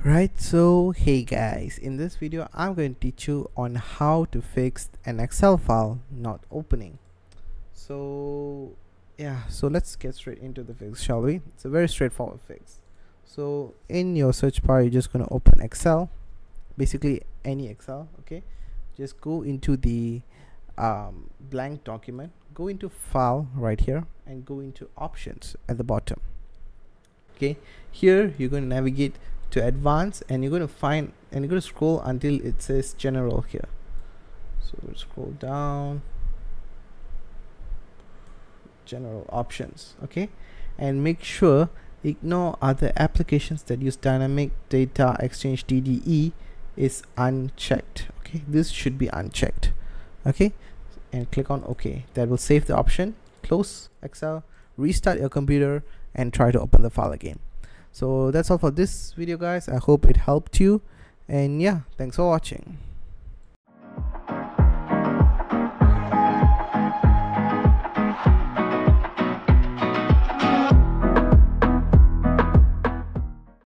Right, so hey guys, in this video I'm going to teach you on how to fix an Excel file not opening. So let's get straight into the fix, shall we? It's a very straightforward fix. So in your search bar, you're just going to open Excel, basically any Excel. Okay, just go into the blank document, go into file right here and go into options at the bottom. Okay, here you're going to navigate to advanced and you're going to find and you're going to scroll until it says general here. So we'll scroll down, general options. Okay, and make sure ignore other applications that use dynamic data exchange DDE is unchecked. Okay, this should be unchecked. Okay, and click on OK. That will save the option. Close Excel, restart your computer and try to open the file again. So that's all for this video guys. I hope it helped you, and yeah, thanks for watching.